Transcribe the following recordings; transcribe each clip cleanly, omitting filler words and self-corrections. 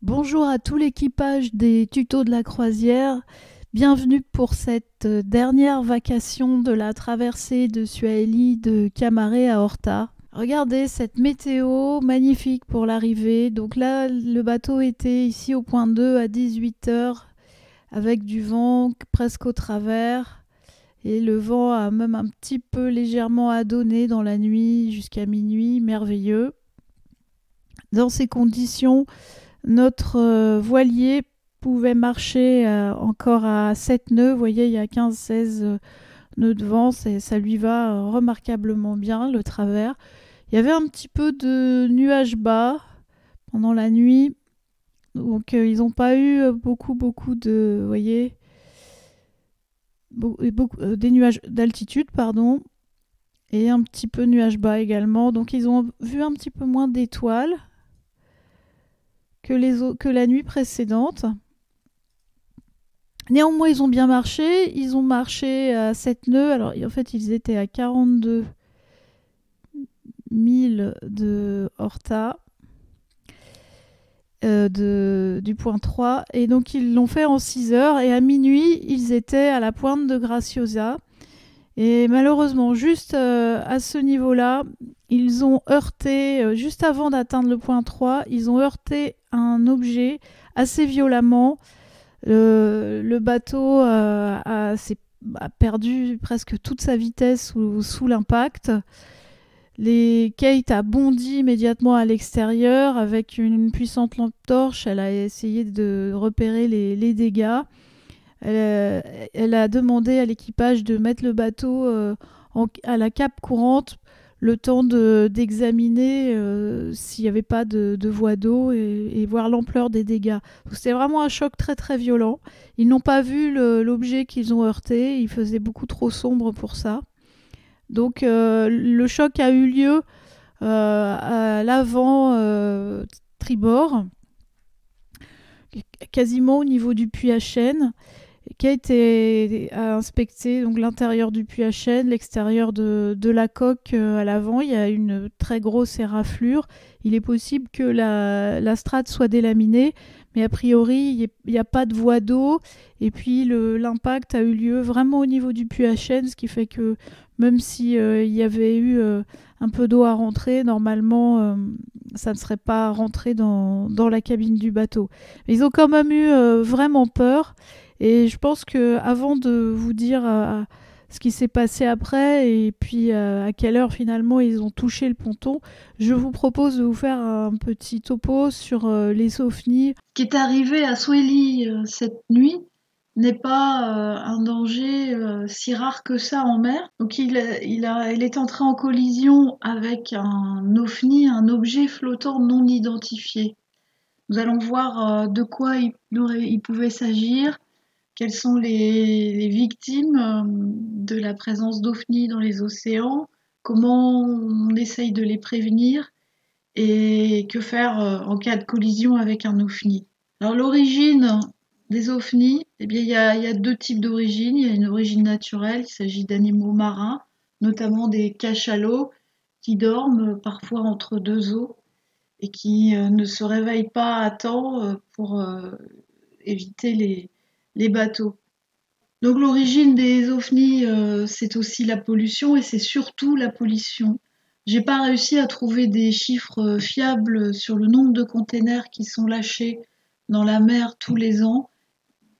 Bonjour à tout l'équipage des tutos de la croisière. Bienvenue pour cette dernière vacation de la traversée de Suaili de Camaret à Horta. Regardez cette météo magnifique pour l'arrivée. Donc là, le bateau était ici au point 2 à 18 heures avec du vent presque au travers. Et le vent a même un petit peu légèrement adonné dans la nuit jusqu'à minuit. Merveilleux. Dans ces conditions, notre voilier pouvait marcher encore à 7 nœuds. Vous voyez, il y a 15-16 nœuds de vent. Ça lui va remarquablement bien, le travers. Il y avait un petit peu de nuages bas pendant la nuit. Donc, ils n'ont pas eu beaucoup de... Vous voyez, des nuages d'altitude, pardon. Et un petit peu de nuages bas également. Donc, ils ont vu un petit peu moins d'étoiles que la nuit précédente. Néanmoins, ils ont bien marché. Ils ont marché à 7 nœuds. Alors, en fait, ils étaient à 42 000 de Horta, du point 3. Et donc, ils l'ont fait en 6 heures. Et à minuit, ils étaient à la pointe de Graciosa. Et malheureusement, juste à ce niveau-là, ils ont heurté, juste avant d'atteindre le point 3, ils ont heurté un objet assez violemment. Le bateau a perdu presque toute sa vitesse sous l'impact. Kate a bondi immédiatement à l'extérieur avec une puissante lampe torche. Elle a essayé de repérer les dégâts. Elle a demandé à l'équipage de mettre le bateau à la cape courante le temps d'examiner s'il n'y avait pas de voie d'eau et voir l'ampleur des dégâts. C'était vraiment un choc très très violent. Ils n'ont pas vu l'objet qu'ils ont heurté, il faisait beaucoup trop sombre pour ça. Donc le choc a eu lieu à l'avant tribord, quasiment au niveau du puits à chêne. Kate a inspecté donc l'intérieur du puits à chêne, l'extérieur de la coque à l'avant. Il y a une très grosse éraflure. Il est possible que la strate soit délaminée, mais a priori, il n'y a pas de voie d'eau. Et puis, l'impact a eu lieu vraiment au niveau du puits à chêne, ce qui fait que même s'il y avait eu un peu d'eau à rentrer, normalement, ça ne serait pas rentré dans la cabine du bateau. Mais ils ont quand même eu vraiment peur. Et je pense que avant de vous dire ce qui s'est passé après et puis à quelle heure finalement ils ont touché le ponton, je vous propose de vous faire un petit topo sur les ovnis. Ce qui est arrivé à Swelly cette nuit n'est pas un danger si rare que ça en mer. Donc il est entré en collision avec un ovni, un objet flottant non identifié. Nous allons voir de quoi il pouvait s'agir, quelles sont les victimes de la présence d'ovnis dans les océans, comment on essaye de les prévenir et que faire en cas de collision avec un ovni. Alors l'origine des ovnis, eh bien, il y a deux types d'origine. Il y a une origine naturelle, il s'agit d'animaux marins, notamment des cachalots qui dorment parfois entre deux eaux et qui ne se réveillent pas à temps pour éviter les bateaux. Donc l'origine des ovnis, c'est aussi la pollution et c'est surtout la pollution. J'ai pas réussi à trouver des chiffres fiables sur le nombre de containers qui sont lâchés dans la mer tous les ans.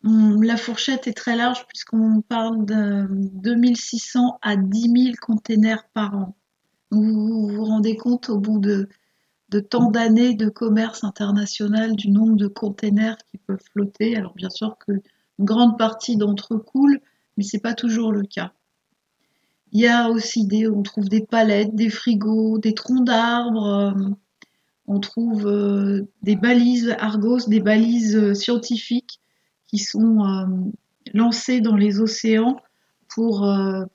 La fourchette est très large puisqu'on parle de 2600 à 10 000 containers par an. Donc vous rendez compte au bout de tant d'années de commerce international du nombre de containers qui peuvent flotter. Alors bien sûr que une grande partie d'entre eux coulent, mais c'est pas toujours le cas. Il y a aussi on trouve des palettes, des frigos, des troncs d'arbres, on trouve des balises Argos, des balises scientifiques qui sont lancées dans les océans pour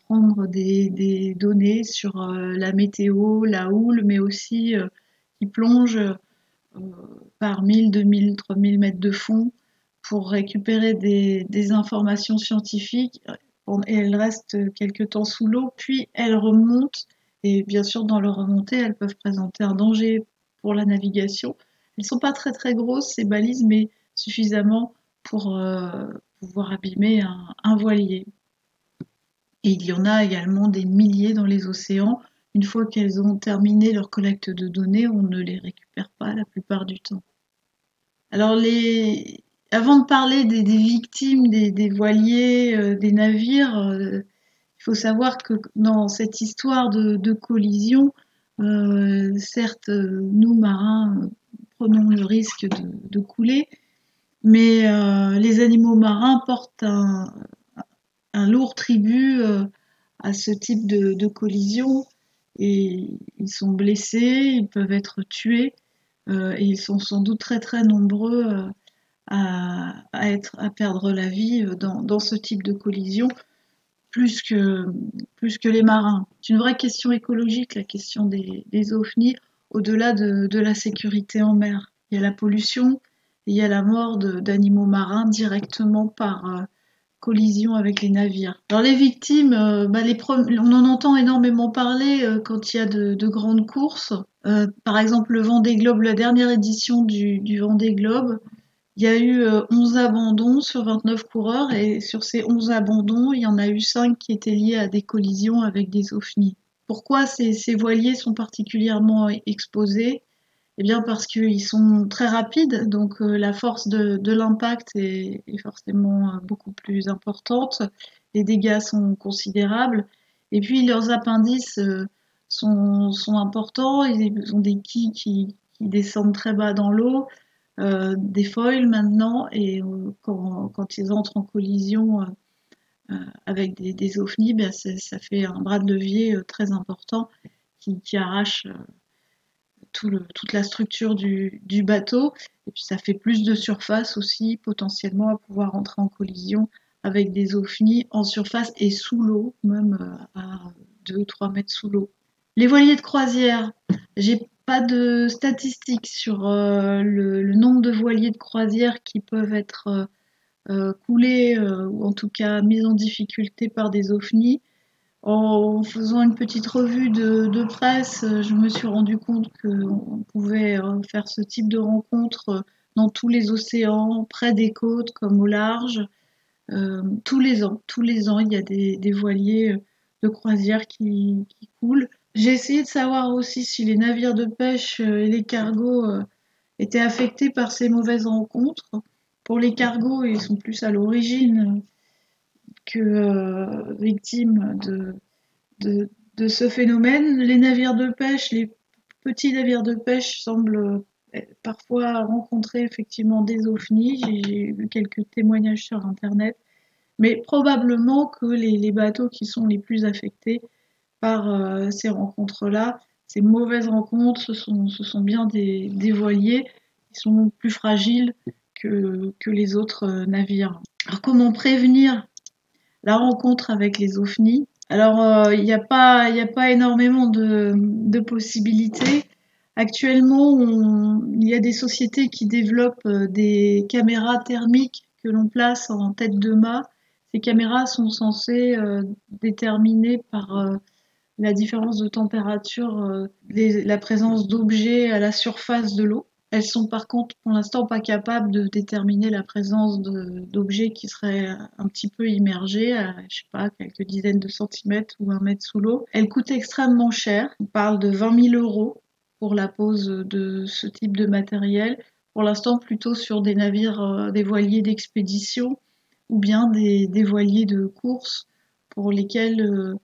prendre des données sur la météo, la houle, mais aussi qui plongent par 1000, 2000, 3000 mètres de fond pour récupérer des informations scientifiques et elles restent quelque temps sous l'eau, puis elles remontent et bien sûr dans leur remontée elles peuvent présenter un danger pour la navigation, Elles sont pas très très grosses ces balises, mais suffisamment pour pouvoir abîmer un voilier. Et il y en a également des milliers dans les océans. Une fois qu'elles ont terminé leur collecte de données, on ne les récupère pas la plupart du temps. Alors avant de parler des victimes, des voiliers, des navires, il faut savoir que dans cette histoire de collision, certes, nous marins prenons le risque de couler, mais les animaux marins portent un lourd tribut à ce type de collision et ils sont blessés, ils peuvent être tués et ils sont sans doute très très nombreux à perdre la vie dans ce type de collision plus que, plus que les marins. C'est une vraie question écologique, la question des ovnis, au-delà de la sécurité en mer. Il y a la pollution et il y a la mort d'animaux marins directement par collision avec les navires. Alors les victimes, on en entend énormément parler quand il y a de grandes courses. Par exemple, le Vendée Globe, la dernière édition du Vendée Globe, il y a eu 11 abandons sur 29 coureurs et sur ces 11 abandons, il y en a eu 5 qui étaient liés à des collisions avec des ovnis. Pourquoi ces voiliers sont particulièrement exposés? Eh bien parce qu'ils sont très rapides, donc la force de l'impact est forcément beaucoup plus importante, les dégâts sont considérables, et puis leurs appendices sont importants, ils ont des quilles qui descendent très bas dans l'eau, des foils maintenant, et quand ils entrent en collision avec des ovnis, ben ça fait un bras de levier très important qui arrache toute la structure du bateau, et puis ça fait plus de surface aussi, potentiellement à pouvoir entrer en collision avec des ovnis en surface et sous l'eau, même à 2-3 mètres sous l'eau. Les voiliers de croisière, j'ai pas de statistiques sur le nombre de voiliers de croisière qui peuvent être coulés ou en tout cas mis en difficulté par des ovnis. En faisant une petite revue de presse, je me suis rendu compte qu'on pouvait faire ce type de rencontre dans tous les océans, près des côtes comme au large. Tous les ans, il y a des voiliers de croisière qui coulent. J'ai essayé de savoir aussi si les navires de pêche et les cargos étaient affectés par ces mauvaises rencontres. Pour les cargos, ils sont plus à l'origine que victimes de ce phénomène. Les navires de pêche, les petits navires de pêche semblent parfois rencontrer effectivement des ovnis. J'ai vu quelques témoignages sur Internet, mais probablement que les bateaux qui sont les plus affectés par ces rencontres-là, ces mauvaises rencontres, ce sont bien des voiliers qui sont plus fragiles que les autres navires. Alors comment prévenir la rencontre avec les ovnis? Alors il n'y a pas énormément de possibilités. Actuellement, il y a des sociétés qui développent des caméras thermiques que l'on place en tête de mât. Ces caméras sont censées déterminer par la différence de température, la présence d'objets à la surface de l'eau. Elles sont par contre pour l'instant pas capables de déterminer la présence d'objets qui seraient un petit peu immergés à, je sais pas, quelques dizaines de centimètres ou 1 mètre sous l'eau. Elles coûtent extrêmement cher. On parle de 20 000 € pour la pose de ce type de matériel. Pour l'instant plutôt sur des navires, des voiliers d'expédition ou bien des voiliers de course pour lesquels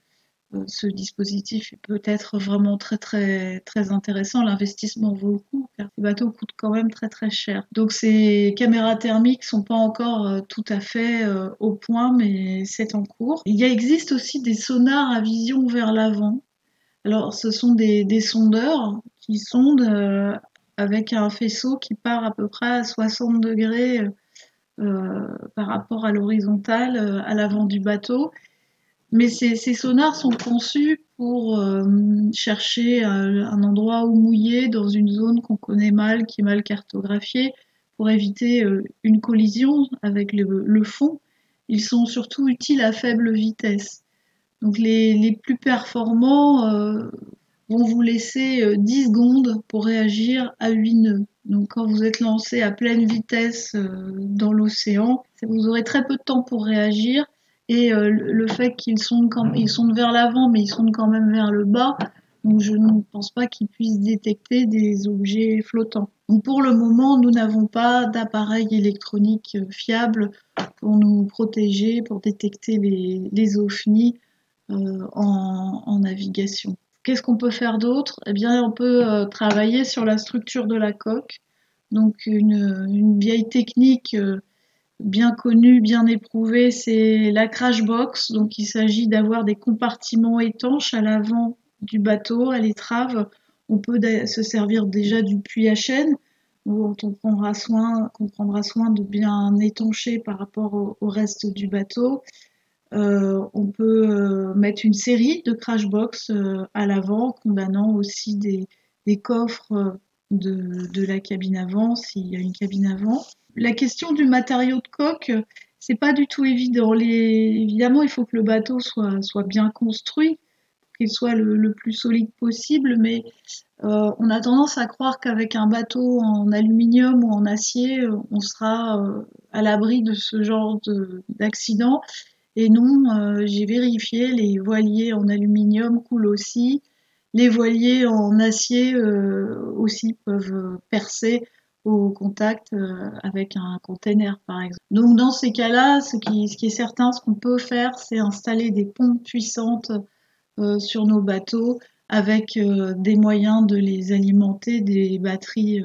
ce dispositif peut être vraiment très très très intéressant. L'investissement vaut le coup car ces bateaux coûtent quand même très très cher. Donc ces caméras thermiques sont pas encore tout à fait au point, mais c'est en cours. Existe aussi des sonars à vision vers l'avant. Alors ce sont des sondeurs qui sondent avec un faisceau qui part à peu près à 60 degrés par rapport à l'horizontale à l'avant du bateau. Mais ces sonars sont conçus pour chercher un endroit où mouiller dans une zone qu'on connaît mal, qui est mal cartographiée, pour éviter une collision avec le fond. Ils sont surtout utiles à faible vitesse. Donc les plus performants vont vous laisser 10 secondes pour réagir à 8 nœuds. Donc quand vous êtes lancé à pleine vitesse dans l'océan, vous aurez très peu de temps pour réagir. Et le fait qu'ils sondent vers l'avant, mais ils sondent quand même vers le bas, donc je ne pense pas qu'ils puissent détecter des objets flottants. Donc pour le moment, nous n'avons pas d'appareil électronique fiable pour nous protéger, pour détecter les ovnis en navigation. Qu'est-ce qu'on peut faire d'autre? Eh bien, on peut travailler sur la structure de la coque. Donc, une vieille technique bien connue, bien éprouvée, c'est la crash box. Donc, il s'agit d'avoir des compartiments étanches à l'avant du bateau, à l'étrave. On peut se servir déjà du puits à chaîne, où on prendra soin de bien étancher par rapport au reste du bateau. On peut mettre une série de crash box à l'avant, condamnant aussi des coffres de la cabine avant, s'il y a une cabine avant. La question du matériau de coque, c'est pas du tout évident. Évidemment, il faut que le bateau soit bien construit, qu'il soit le plus solide possible, mais on a tendance à croire qu'avec un bateau en aluminium ou en acier, on sera à l'abri de ce genre d'accident. Et non, j'ai vérifié, les voiliers en aluminium coulent aussi. Les voiliers en acier aussi peuvent percer au contact avec un container, par exemple. Donc dans ces cas-là, ce qui est certain, ce qu'on peut faire, c'est installer des pompes puissantes sur nos bateaux avec des moyens de les alimenter, des batteries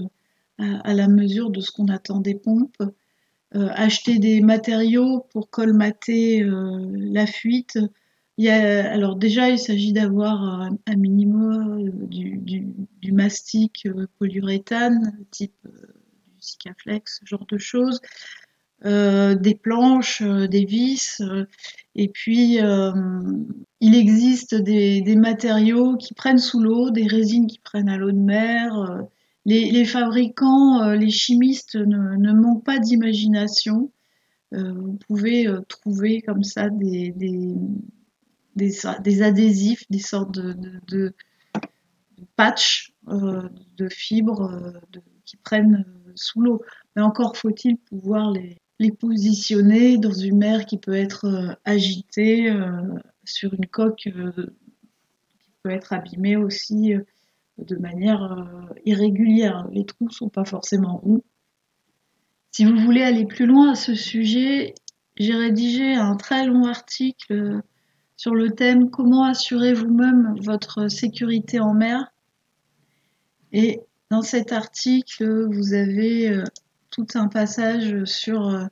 à la mesure de ce qu'on attend des pompes. Acheter des matériaux pour colmater la fuite. Alors déjà, il s'agit d'avoir un minimum du mastic polyuréthane, type du Sikaflex, ce genre de choses. Des planches, des vis, et puis il existe des matériaux qui prennent sous l'eau, des résines qui prennent à l'eau de mer. Les fabricants, les chimistes ne manquent pas d'imagination. Vous pouvez trouver comme ça des adhésifs, des sortes de patchs de fibres qui prennent sous l'eau. Mais encore faut-il pouvoir les positionner dans une mer qui peut être agitée, sur une coque qui peut être abîmée aussi de manière irrégulière. Les trous ne sont pas forcément ronds. Si vous voulez aller plus loin à ce sujet, j'ai rédigé un très long article sur le thème Comment assurer vous-même votre sécurité en mer. Et dans cet article, vous avez tout un passage sur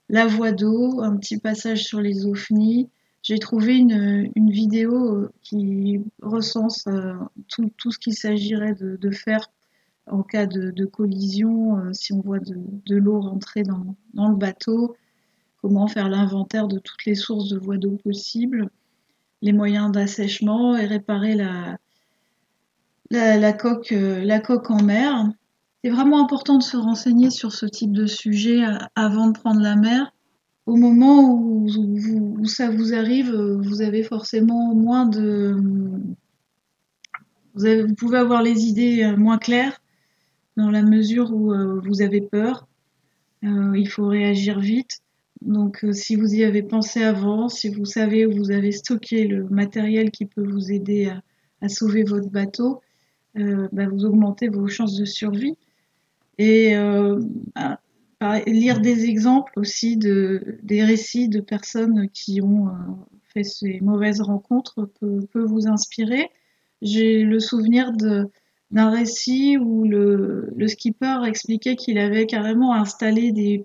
la voie d'eau, un petit passage sur les ovnis. J'ai trouvé une vidéo qui recense tout ce qu'il s'agirait de faire en cas de collision, si on voit de l'eau rentrer dans le bateau, comment faire l'inventaire de toutes les sources de voie d'eau possibles, les moyens d'assèchement et réparer la coque en mer. C'est vraiment important de se renseigner sur ce type de sujet avant de prendre la mer. Au moment où ça vous arrive, vous avez forcément moins de... Vous pouvez avoir les idées moins claires dans la mesure où vous avez peur. Il faut réagir vite. Donc si vous y avez pensé avant, si vous savez où vous avez stocké le matériel qui peut vous aider à sauver votre bateau, vous augmentez vos chances de survie. Et lire des exemples aussi des récits de personnes qui ont fait ces mauvaises rencontres peut vous inspirer. J'ai le souvenir d'un récit où le skipper expliquait qu'il avait carrément installé une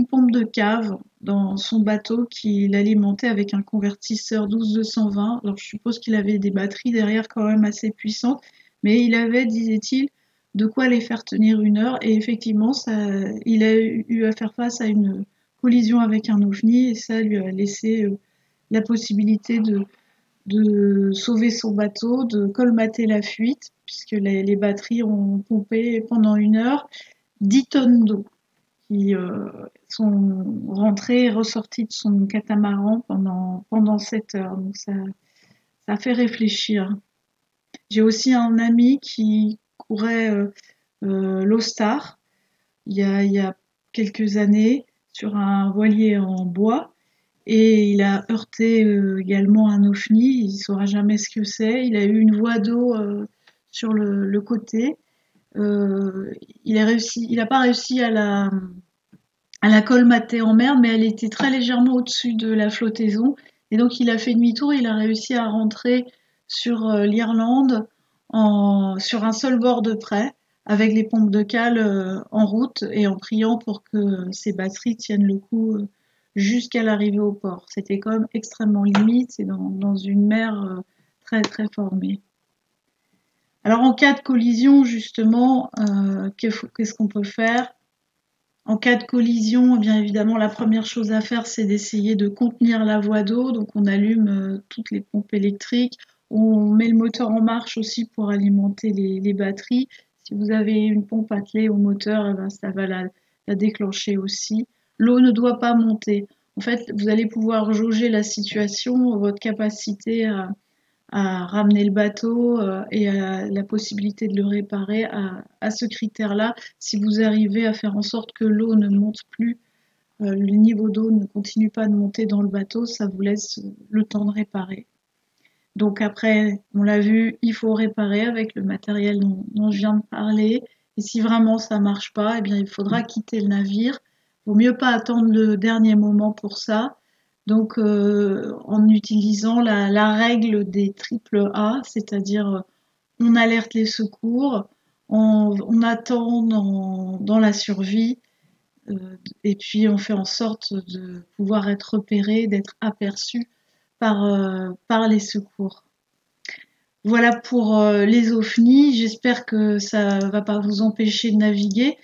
pompe de cave dans son bateau qu'il alimentait avec un convertisseur 12-220. Alors je suppose qu'il avait des batteries derrière quand même assez puissantes, mais il avait, disait-il, de quoi les faire tenir 1 heure. Et effectivement, il a eu à faire face à une collision avec un ovni et ça lui a laissé la possibilité de sauver son bateau, de colmater la fuite, puisque les batteries ont pompé pendant 1 heure 10 tonnes d'eau qui sont rentrées et ressorties de son catamaran pendant 7 heures. Donc ça fait réfléchir. J'ai aussi un ami qui courait l'Ostar il y a quelques années sur un voilier en bois et il a heurté également un ovni. Il ne saura jamais ce que c'est. Il a eu une voie d'eau sur le côté. Euh, il n'a pas réussi à la colmater en mer, mais elle était très légèrement au-dessus de la flottaison. Et donc il a fait demi-tour, il a réussi à rentrer sur l'Irlande sur un seul bord de près, avec les pompes de cale en route et en priant pour que ses batteries tiennent le coup jusqu'à l'arrivée au port. C'était quand même extrêmement limite, c'est dans une mer très très formée. Alors en cas de collision, justement, qu'est-ce qu'on peut faire? En cas de collision, bien évidemment, la première chose à faire, c'est d'essayer de contenir la voie d'eau. Donc, on allume toutes les pompes électriques. On met le moteur en marche aussi pour alimenter les batteries. Si vous avez une pompe attelée au moteur, eh ben, ça va la déclencher aussi. L'eau ne doit pas monter. En fait, vous allez pouvoir jauger la situation, votre capacité à ramener le bateau et à la possibilité de le réparer à ce critère-là. Si vous arrivez à faire en sorte que l'eau ne monte plus, le niveau d'eau ne continue pas de monter dans le bateau, ça vous laisse le temps de réparer. Donc après, on l'a vu, il faut réparer avec le matériel dont je viens de parler. Et si vraiment ça marche pas, eh bien il faudra quitter le navire. Vaut mieux pas attendre le dernier moment pour ça. Donc en utilisant la règle des triple A, c'est-à-dire on alerte les secours, on attend dans la survie, et puis on fait en sorte de pouvoir être repéré, d'être aperçu par les secours. Voilà pour les ovnis. J'espère que ça va pas vous empêcher de naviguer,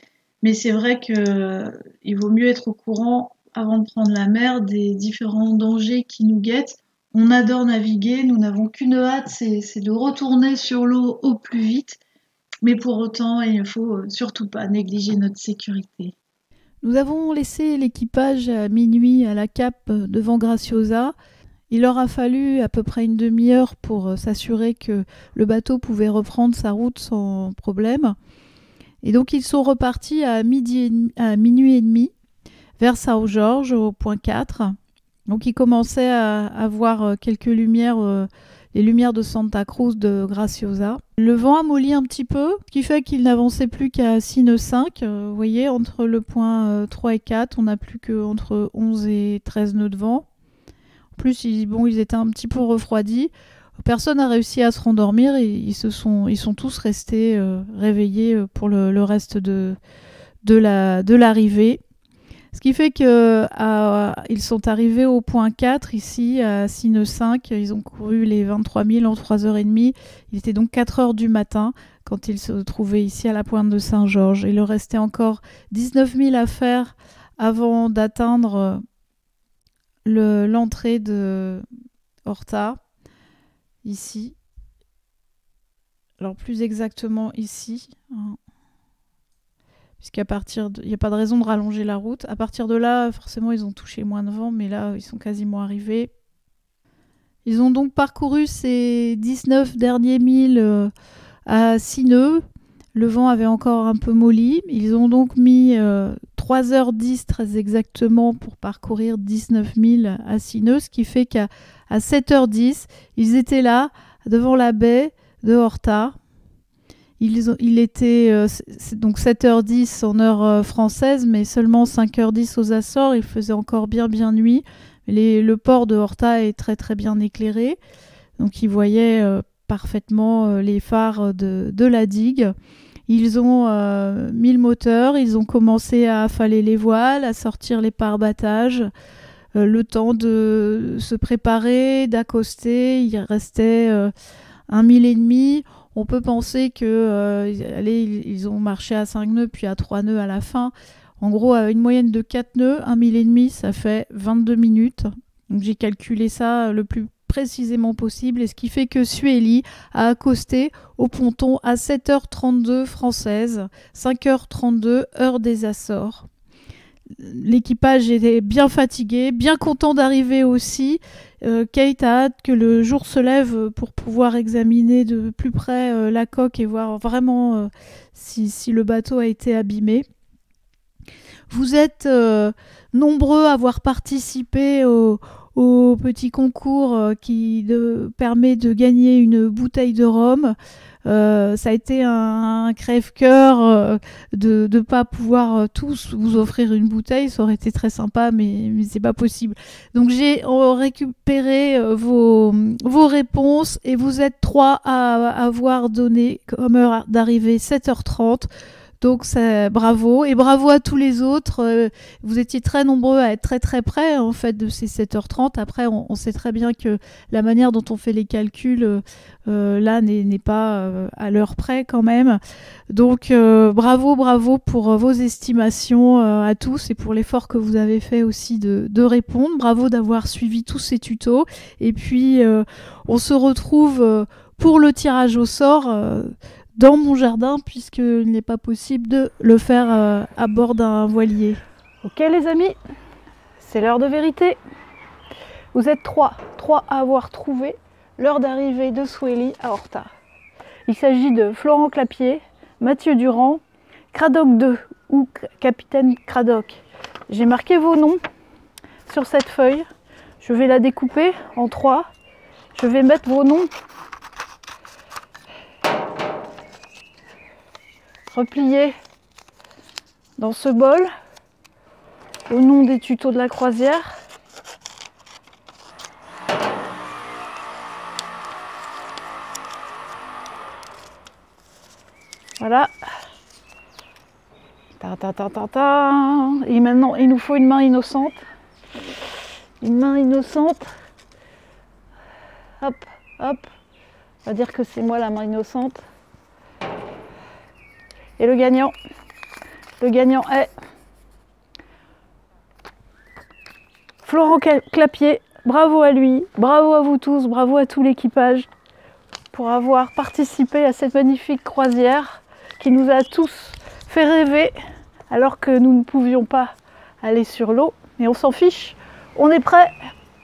mais c'est vrai que il vaut mieux être au courant avant de prendre la mer des différents dangers qui nous guettent. On adore naviguer, nous n'avons qu'une hâte, c'est de retourner sur l'eau au plus vite, mais pour autant, il ne faut surtout pas négliger notre sécurité. Nous avons laissé l'équipage à minuit à la cape devant Graciosa. Il leur a fallu à peu près une demi-heure pour s'assurer que le bateau pouvait reprendre sa route sans problème. Et donc ils sont repartis à minuit et demi vers Sao Jorge au point 4. Donc ils commençaient à voir quelques lumières, les lumières de Santa Cruz de Graciosa. Le vent a molli un petit peu, ce qui fait qu'ils n'avançaient plus qu'à 6 nœuds 5. Vous voyez, entre le point 3 et 4, on n'a plus qu'entre 11 et 13 nœuds de vent. En plus, ils étaient un petit peu refroidis. Personne n'a réussi à se rendormir et ils sont tous restés réveillés pour le reste de l'arrivée. Ce qui fait qu'ils sont arrivés au point 4, ici, à 6 nœuds 5. Ils ont couru les 23 000 en 3h30. Il était donc 4h du matin quand ils se trouvaient ici à la pointe de Saint-Georges. Il leur restait encore 19 000 à faire avant d'atteindre l'entrée de Horta, ici. Alors plus exactement ici, hein, puisqu'à partir il n'y a pas de raison de rallonger la route. À partir de là, forcément, ils ont touché moins de vent, mais là, ils sont quasiment arrivés. Ils ont donc parcouru ces 19 derniers milles à 6 nœuds. Le vent avait encore un peu molli. Ils ont donc mis 3h10 très exactement pour parcourir 19 000 à 6 nœuds, ce qui fait qu'à 7h10, ils étaient là, devant la baie de Horta. Il était donc 7h10 en heure française, mais seulement 5h10 aux Açores. Il faisait encore bien nuit. Le port de Horta est très très bien éclairé. Donc ils voyaient parfaitement les phares de la digue. Ils ont mis le moteur, ils ont commencé à affaler les voiles, à sortir les pare-battages, le temps de se préparer, d'accoster. Il restait 1 mille et demi. On peut penser qu'ils ont marché à 5 nœuds puis à 3 nœuds à la fin. En gros, à une moyenne de 4 nœuds, 1 mille et demi, ça fait 22 minutes. Donc j'ai calculé ça le plus précisément possible, et ce qui fait que Sueli a accosté au ponton à 7h32 française, 5h32 heure des Açores. L'équipage était bien fatigué, bien content d'arriver aussi. Kate a hâte que le jour se lève pour pouvoir examiner de plus près la coque et voir vraiment si le bateau a été abîmé. Vous êtes nombreux à avoir participé au petit concours qui permet de gagner une bouteille de rhum. Ça a été un crève-cœur de ne pas pouvoir tous vous offrir une bouteille. Ça aurait été très sympa, mais c'est pas possible. Donc j'ai récupéré vos réponses et vous êtes 3 à avoir donné comme heure d'arrivée 7h30. Donc bravo, et bravo à tous les autres. Vous étiez très nombreux à être très très près en fait de ces 7h30. Après, on sait très bien que la manière dont on fait les calculs là n'est pas à l'heure près quand même. Donc bravo pour vos estimations à tous et pour l'effort que vous avez fait aussi de répondre. Bravo d'avoir suivi tous ces tutos. Et puis on se retrouve pour le tirage au sort dans mon jardin, puisqu'il n'est pas possible de le faire à bord d'un voilier. Ok les amis, c'est l'heure de vérité. Vous êtes 3 à avoir trouvé l'heure d'arrivée de Swelly à Horta. Il s'agit de Florent Clapier, Mathieu Durand, Cradoc 2 ou Capitaine Cradoc. J'ai marqué vos noms sur cette feuille. Je vais la découper en 3. Je vais mettre vos noms repliés dans ce bol au nom des tutos de la croisière. Voilà. Et maintenant, il nous faut une main innocente. Une main innocente. Hop, hop. On va dire que c'est moi la main innocente. Et le gagnant est Florent Clapier. Bravo à lui, bravo à vous tous, bravo à tout l'équipage pour avoir participé à cette magnifique croisière qui nous a tous fait rêver alors que nous ne pouvions pas aller sur l'eau. Mais on s'en fiche, on est prêt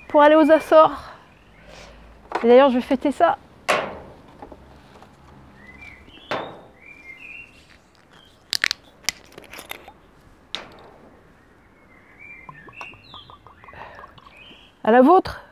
pour aller aux Açores. Et d'ailleurs, je vais fêter ça. À la vôtre!